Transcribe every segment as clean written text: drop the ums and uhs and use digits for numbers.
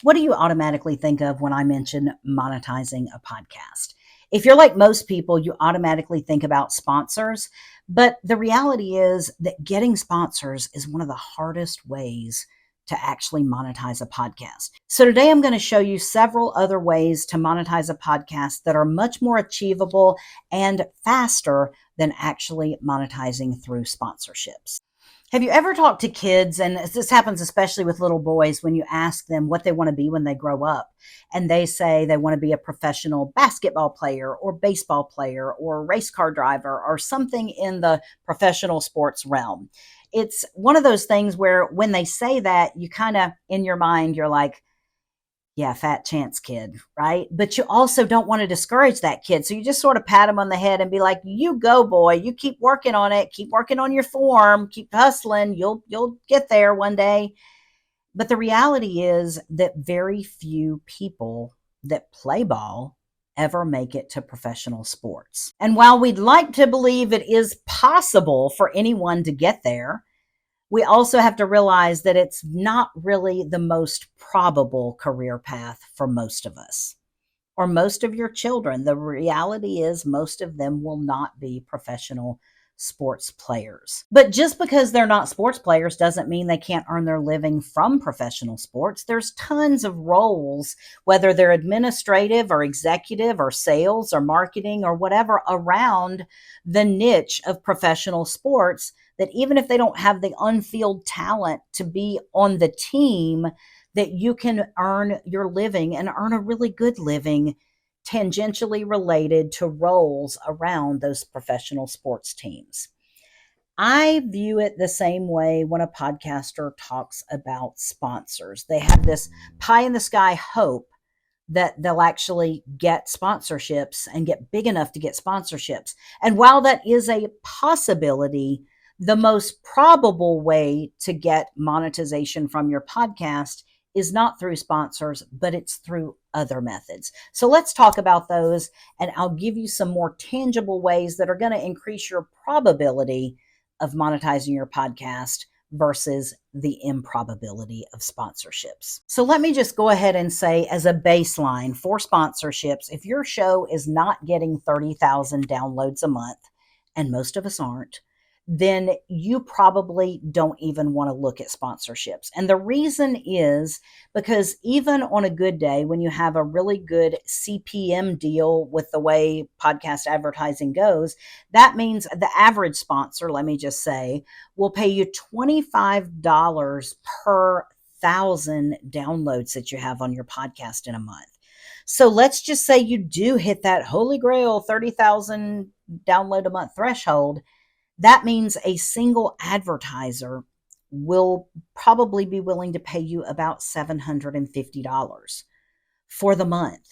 What do you automatically think of when I mention monetizing a podcast? If you're like most people, you automatically think about sponsors, but the reality is that getting sponsors is one of the hardest ways to actually monetize a podcast. So today I'm going to show you several other ways to monetize a podcast that are much more achievable and faster than actually monetizing through sponsorships. Have you ever talked to kids, and this happens especially with little boys, when you ask them what they want to be when they grow up, and they say they want to be a professional basketball player or baseball player or race car driver or something in the professional sports realm. It's one of those things where when they say that, you kind of, in your mind, you're like, yeah, fat chance, kid, right? But you also don't want to discourage that kid. So you just sort of pat him on the head and be like, you go, boy, you keep working on it, keep working on your form, keep hustling, you'll get there one day. But the reality is that very few people that play ball ever make it to professional sports. And while we'd like to believe it is possible for anyone to get there, we also have to realize that it's not really the most probable career path for most of us or most of your children. The reality is most of them will not be professional sports players. But just because they're not sports players doesn't mean they can't earn their living from professional sports. There's tons of roles, whether they're administrative or executive or sales or marketing or whatever, around the niche of professional sports, that even if they don't have the on-field talent to be on the team, that you can earn your living and earn a really good living tangentially related to roles around those professional sports teams. I view it the same way when a podcaster talks about sponsors. They have this pie in the sky hope that they'll actually get sponsorships and get big enough to get sponsorships. And while that is a possibility, the most probable way to get monetization from your podcast is not through sponsors, but it's through other methods. So let's talk about those, and I'll give you some more tangible ways that are going to increase your probability of monetizing your podcast versus the improbability of sponsorships. So let me just go ahead and say, as a baseline for sponsorships, if your show is not getting 30,000 downloads a month, and most of us aren't, then you probably don't even want to look at sponsorships. And the reason is because even on a good day, when you have a really good CPM deal with the way podcast advertising goes, that means the average sponsor, let me just say, will pay you $25 per 1,000 downloads that you have on your podcast in a month. So let's just say you do hit that holy grail 30,000 download a month threshold. That means a single advertiser will probably be willing to pay you about $750 for the month.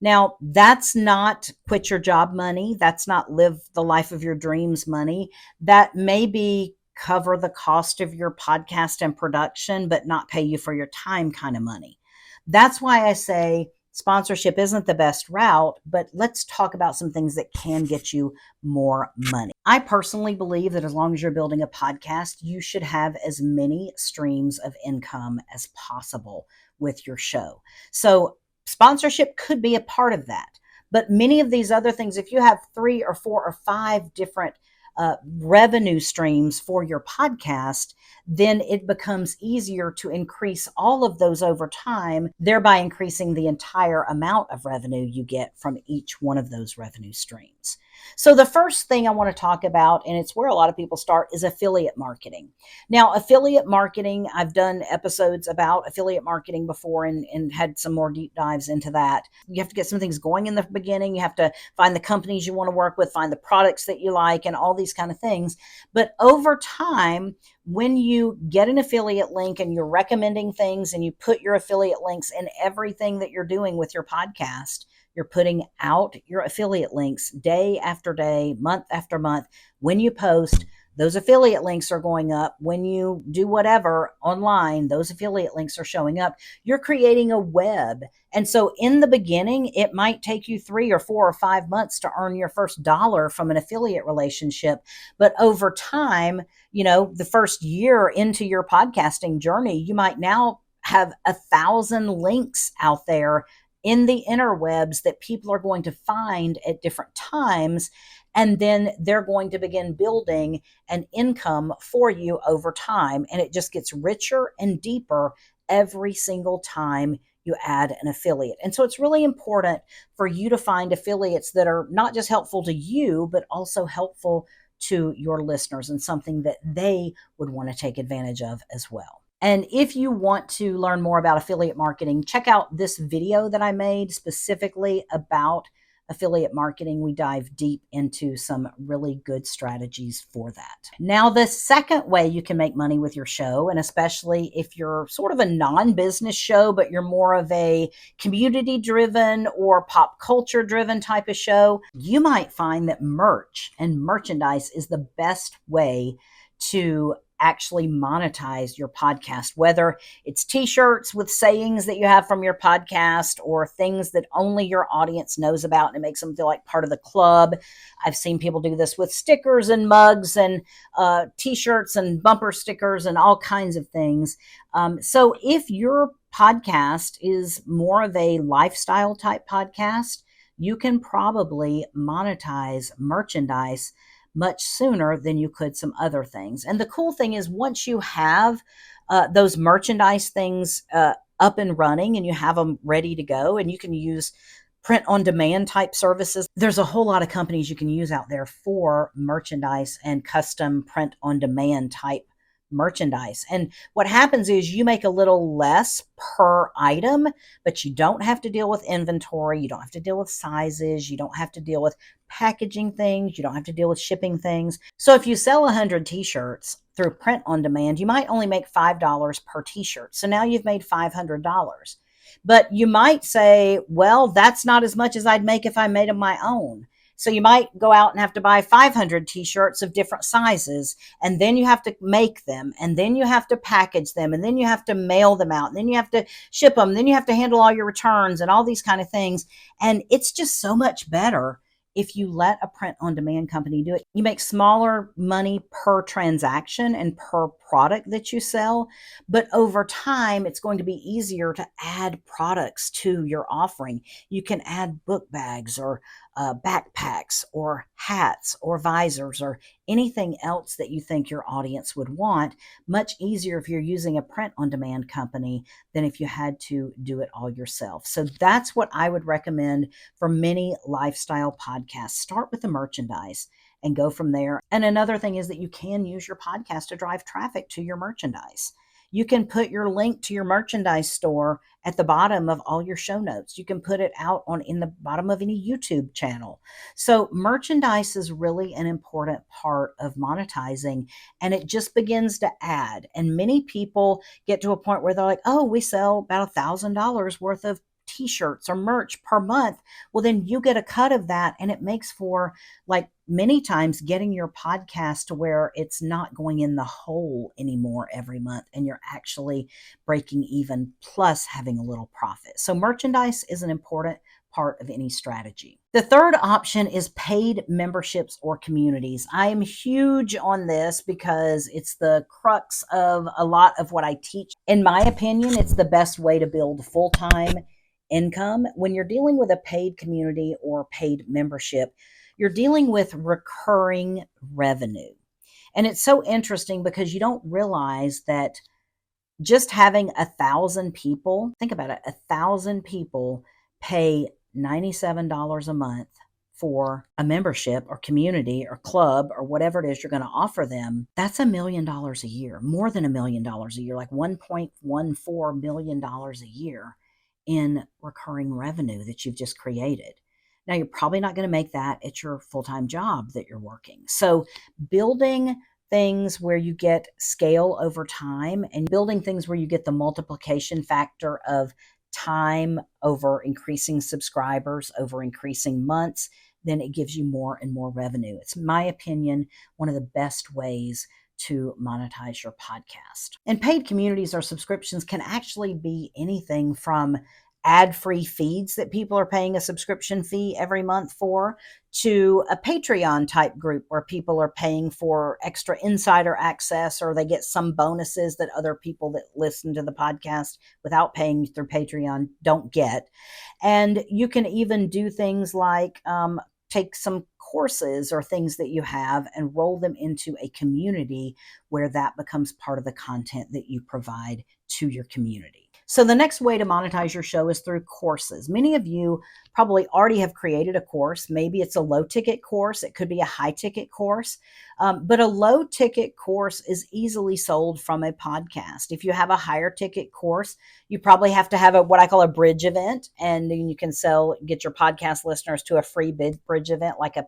Now, that's not quit your job money. That's not live the life of your dreams money. That may be cover the cost of your podcast and production, but not pay you for your time kind of money. That's why I say sponsorship isn't the best route, but let's talk about some things that can get you more money. I personally believe that as long as you're building a podcast, you should have as many streams of income as possible with your show. So sponsorship could be a part of that. But many of these other things, if you have 3 or 4 or 5 different revenue streams for your podcast, then it becomes easier to increase all of those over time, thereby increasing the entire amount of revenue you get from each one of those revenue streams. So the first thing I want to talk about, and it's where a lot of people start, is affiliate marketing. Now, affiliate marketing, I've done episodes about affiliate marketing before and had some more deep dives into that. You have to get some things going in the beginning. You have to find the companies you want to work with, find the products that you like, and all these kind of things. But over time, when you get an affiliate link and you're recommending things and you put your affiliate links in everything that you're doing with your podcast, you're putting out your affiliate links day after day, month after month. When you post, those affiliate links are going up. When you do whatever online, those affiliate links are showing up. You're creating a web. And so in the beginning, it might take you 3 or 4 or 5 months to earn your first dollar from an affiliate relationship. But over time, the first year into your podcasting journey, you might now have 1,000 links out there in the interwebs that people are going to find at different times. And then they're going to begin building an income for you over time. And it just gets richer and deeper every single time you add an affiliate. And so it's really important for you to find affiliates that are not just helpful to you, but also helpful to your listeners and something that they would want to take advantage of as well. And if you want to learn more about affiliate marketing, check out this video that I made specifically about affiliate marketing. We dive deep into some really good strategies for that. Now, the second way you can make money with your show, and especially if you're sort of a non-business show, but you're more of a community-driven or pop culture-driven type of show, you might find that merch and merchandise is the best way to actually monetize your podcast, whether it's t-shirts with sayings that you have from your podcast or things that only your audience knows about and it makes them feel like part of the club. I've seen people do this with stickers and mugs and t-shirts and bumper stickers and all kinds of things. So if your podcast is more of a lifestyle type podcast, you can probably monetize merchandise much sooner than you could some other things. And the cool thing is once you have those merchandise things up and running and you have them ready to go and you can use print on demand type services, there's a whole lot of companies you can use out there for merchandise and custom print on demand type merchandise. And what happens is you make a little less per item, but you don't have to deal with inventory. You don't have to deal with sizes. You don't have to deal with packaging things. You don't have to deal with shipping things. So if you sell 100 t-shirts through print on demand, you might only make $5 per t-shirt. So now you've made $500. But you might say, well, that's not as much as I'd make if I made them my own. So you might go out and have to buy 500 t-shirts of different sizes, and then you have to make them, and then you have to package them, and then you have to mail them out, and then you have to ship them, then you have to handle all your returns and all these kind of things. And it's just so much better if you let a print on demand company do it. You make smaller money per transaction and per product that you sell, but over time, it's going to be easier to add products to your offering. You can add book bags or backpacks or hats or visors or anything else that you think your audience would want. Much easier if you're using a print on demand company than if you had to do it all yourself. So that's what I would recommend for many lifestyle podcasts. Start with the merchandise and go from there. And another thing is that you can use your podcast to drive traffic to your merchandise. You can put your link to your merchandise store at the bottom of all your show notes. You can put it out in the bottom of any YouTube channel. So merchandise is really an important part of monetizing, and it just begins to add. And many people get to a point where they're like, oh, we sell about $1,000 worth of t-shirts or merch per month. Well, then you get a cut of that, and it makes for, like, many times getting your podcast to where it's not going in the hole anymore every month and you're actually breaking even plus having a little profit. So merchandise is an important part of any strategy. The third option is paid memberships or communities. I am huge on this because it's the crux of a lot of what I teach. In my opinion, it's the best way to build full-time income. When you're dealing with a paid community or paid membership, you're dealing with recurring revenue. And it's so interesting because you don't realize that just having 1,000 people, think about it, 1,000 people pay $97 a month for a membership or community or club or whatever it is you're going to offer them. That's $1 million a year, more than $1 million a year, like $1.14 million a year in recurring revenue that you've just created. Now, you're probably not going to make that at your full-time job that you're working. So building things where you get scale over time and building things where you get the multiplication factor of time over increasing subscribers, over increasing months, then it gives you more and more revenue. It's, in my opinion, one of the best ways to monetize your podcast. And paid communities or subscriptions can actually be anything from ad-free feeds that people are paying a subscription fee every month for, to a Patreon type group where people are paying for extra insider access, or they get some bonuses that other people that listen to the podcast without paying through Patreon don't get. And you can even do things like take some courses or things that you have and roll them into a community where that becomes part of the content that you provide to your community. So the next way to monetize your show is through courses. Many of you probably already have created a course. Maybe it's a low ticket course. It could be a high ticket course. But a low ticket course is easily sold from a podcast. If you have a higher ticket course, you probably have to have what I call a bridge event. And then you can get your podcast listeners to a free bridge event, like a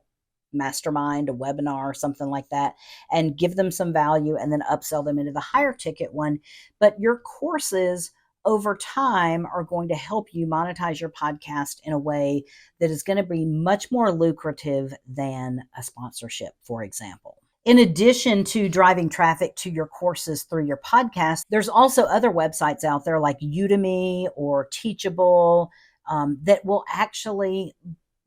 mastermind, a webinar, something like that, and give them some value and then upsell them into the higher ticket one. But your courses over time are going to help you monetize your podcast in a way that is going to be much more lucrative than a sponsorship, for example. In addition to driving traffic to your courses through your podcast, there's also other websites out there like Udemy or Teachable that will actually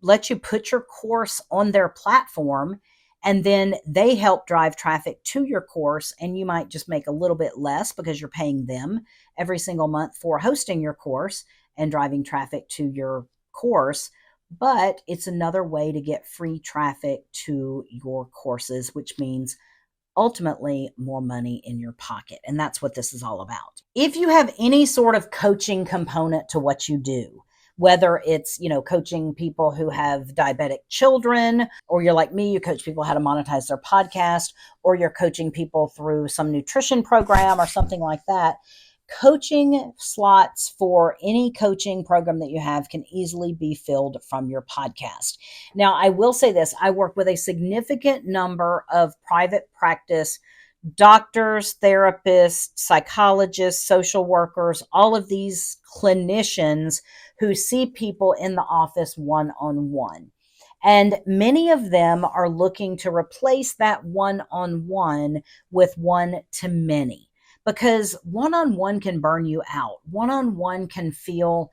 let you put your course on their platform, and then they help drive traffic to your course, and you might just make a little bit less because you're paying them every single month for hosting your course and driving traffic to your course. But it's another way to get free traffic to your courses, which means ultimately more money in your pocket. And that's what this is all about. If you have any sort of coaching component to what you do, whether it's, coaching people who have diabetic children, or you're like me, you coach people how to monetize their podcast, or you're coaching people through some nutrition program or something like that, coaching slots for any coaching program that you have can easily be filled from your podcast. Now, I will say this, I work with a significant number of private practice doctors, therapists, psychologists, social workers, all of these clinicians who see people in the office one-on-one. And many of them are looking to replace that one-on-one with one-to-many, because one-on-one can burn you out. One-on-one can feel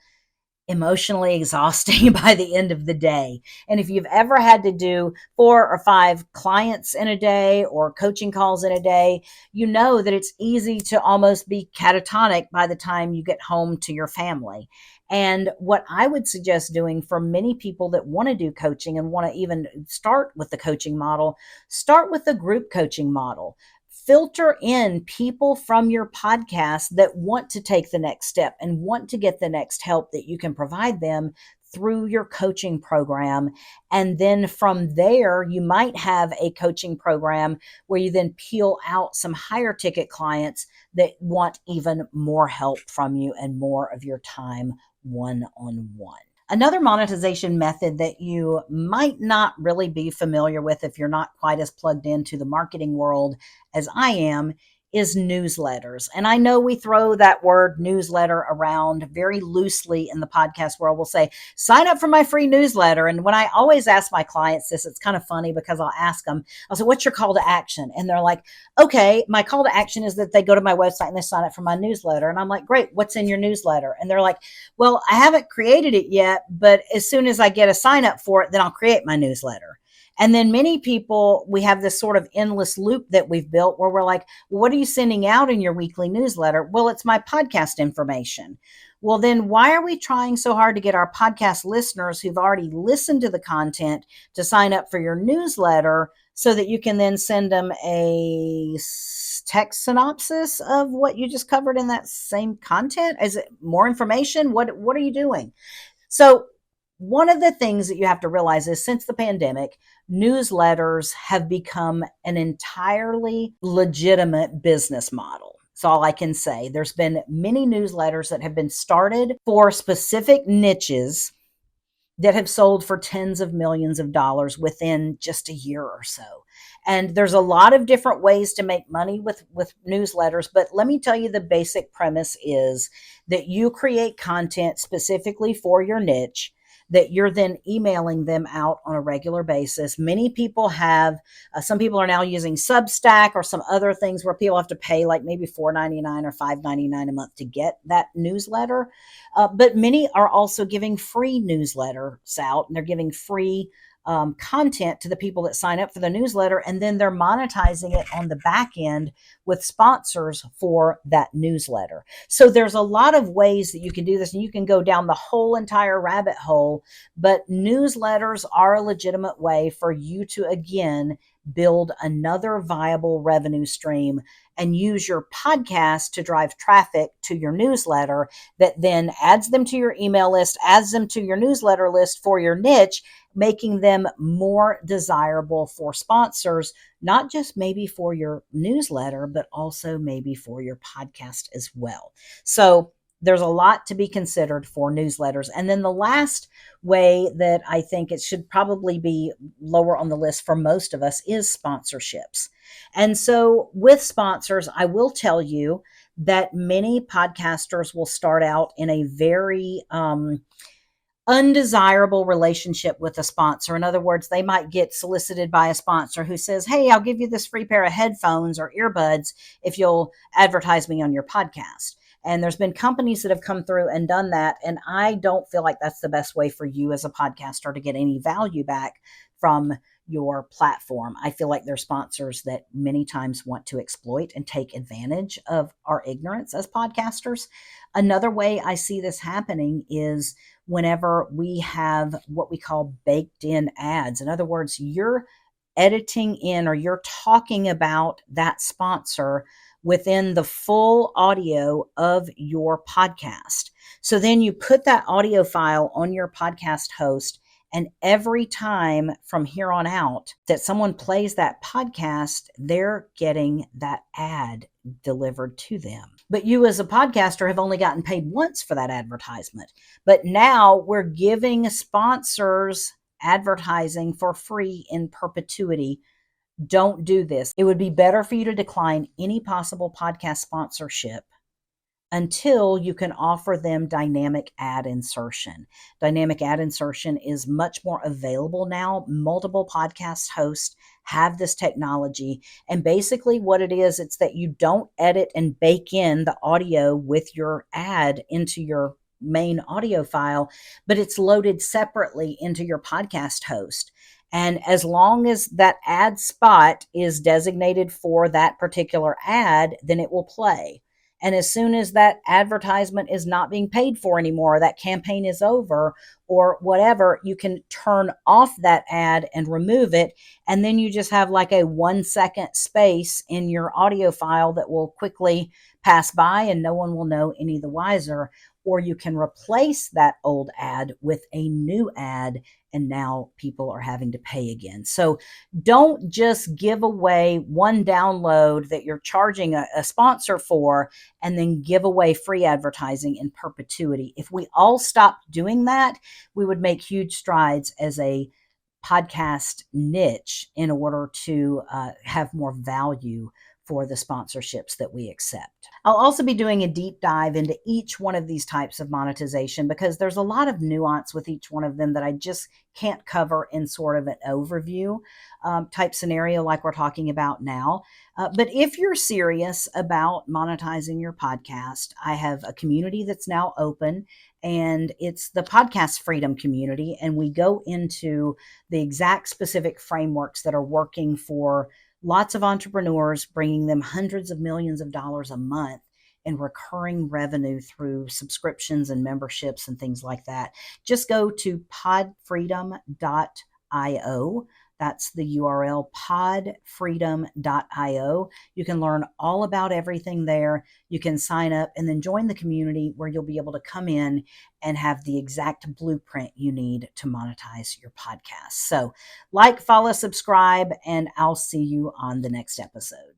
emotionally exhausting by the end of the day. And if you've ever had to do 4 or 5 clients in a day or coaching calls in a day, you know that it's easy to almost be catatonic by the time you get home to your family. And what I would suggest doing for many people that want to do coaching and want to even start with the coaching model, start with the group coaching model. Filter in people from your podcast that want to take the next step and want to get the next help that you can provide them through your coaching program. And then from there, you might have a coaching program where you then peel out some higher ticket clients that want even more help from you and more of your time one-on-one. Another monetization method that you might not really be familiar with if you're not quite as plugged into the marketing world as I am is newsletters. And I know we throw that word newsletter around very loosely in the podcast world. We'll say, sign up for my free newsletter. And when I always ask my clients this, it's kind of funny because I'll ask them, I'll say, what's your call to action? And they're like, okay, my call to action is that they go to my website and they sign up for my newsletter. And I'm like, great, what's in your newsletter? And they're like, well, I haven't created it yet, but as soon as I get a sign up for it, then I'll create my newsletter. And then many people, we have this sort of endless loop that we've built where we're like, well, what are you sending out in your weekly newsletter? Well, it's my podcast information. Well, then why are we trying so hard to get our podcast listeners who've already listened to the content to sign up for your newsletter so that you can then send them a text synopsis of what you just covered in that same content? Is it more information? What are you doing? So one of the things that you have to realize is since the pandemic, newsletters have become an entirely legitimate business model. That's all I can say. There's been many newsletters that have been started for specific niches that have sold for tens of millions of dollars within just a year or so. And there's a lot of different ways to make money with newsletters, but let me tell you, the basic premise is that you create content specifically for your niche that you're then emailing them out on a regular basis. Many people have, some people are now using Substack or some other things where people have to pay like maybe $4.99 or $5.99 a month to get that newsletter. But many are also giving free newsletters out, and they're giving free content to the people that sign up for the newsletter, and then they're monetizing it on the back end with sponsors for that newsletter. So there's a lot of ways that you can do this, and you can go down the whole entire rabbit hole, but newsletters are a legitimate way for you to, again, build another viable revenue stream and use your podcast to drive traffic to your newsletter that then adds them to your email list, adds them to your newsletter list for your niche, making them more desirable for sponsors, not just maybe for your newsletter, but also maybe for your podcast as well. So there's a lot to be considered for newsletters. And then the last way that I think it should probably be lower on the list for most of us is sponsorships. And so with sponsors, I will tell you that many podcasters will start out in a very undesirable relationship with a sponsor. In other words, they might get solicited by a sponsor who says, "Hey, I'll give you this free pair of headphones or earbuds if you'll advertise me on your podcast." And there's been companies that have come through and done that. And I don't feel like that's the best way for you as a podcaster to get any value back from your platform. I feel like there's sponsors that many times want to exploit and take advantage of our ignorance as podcasters. Another way I see this happening is whenever we have what we call baked in ads. In other words, you're editing in or you're talking about that sponsor within the full audio of your podcast. So then you put that audio file on your podcast host, and every time from here on out that someone plays that podcast, they're getting that ad delivered to them. But you as a podcaster have only gotten paid once for that advertisement. But now we're giving sponsors advertising for free in perpetuity. Don't do this. It would be better for you to decline any possible podcast sponsorship until you can offer them dynamic ad insertion. Dynamic ad insertion is much more available now. Multiple podcast hosts have this technology. And basically what it is, it's that you don't edit and bake in the audio with your ad into your main audio file, but it's loaded separately into your podcast host. And as long as that ad spot is designated for that particular ad, then it will play. And as soon as that advertisement is not being paid for anymore, that campaign is over or whatever, you can turn off that ad and remove it. And then you just have like a 1 second space in your audio file that will quickly pass by and no one will know any the wiser. Or you can replace that old ad with a new ad, and now people are having to pay again. So don't just give away one download that you're charging a sponsor for and then give away free advertising in perpetuity. If we all stopped doing that, we would make huge strides as a podcast niche in order to have more value for the sponsorships that we accept. I'll also be doing a deep dive into each one of these types of monetization because there's a lot of nuance with each one of them that I just can't cover in sort of an overview type scenario like we're talking about now. But if you're serious about monetizing your podcast, I have a community that's now open, and it's the Podcast Freedom community. And we go into the exact specific frameworks that are working for lots of entrepreneurs, bringing them hundreds of millions of dollars a month in recurring revenue through subscriptions and memberships and things like that. Just go to podfreedom.io. That's the URL, podfreedom.io. You can learn all about everything there. You can sign up and then join the community where you'll be able to come in and have the exact blueprint you need to monetize your podcast. So like, follow, subscribe, and I'll see you on the next episode.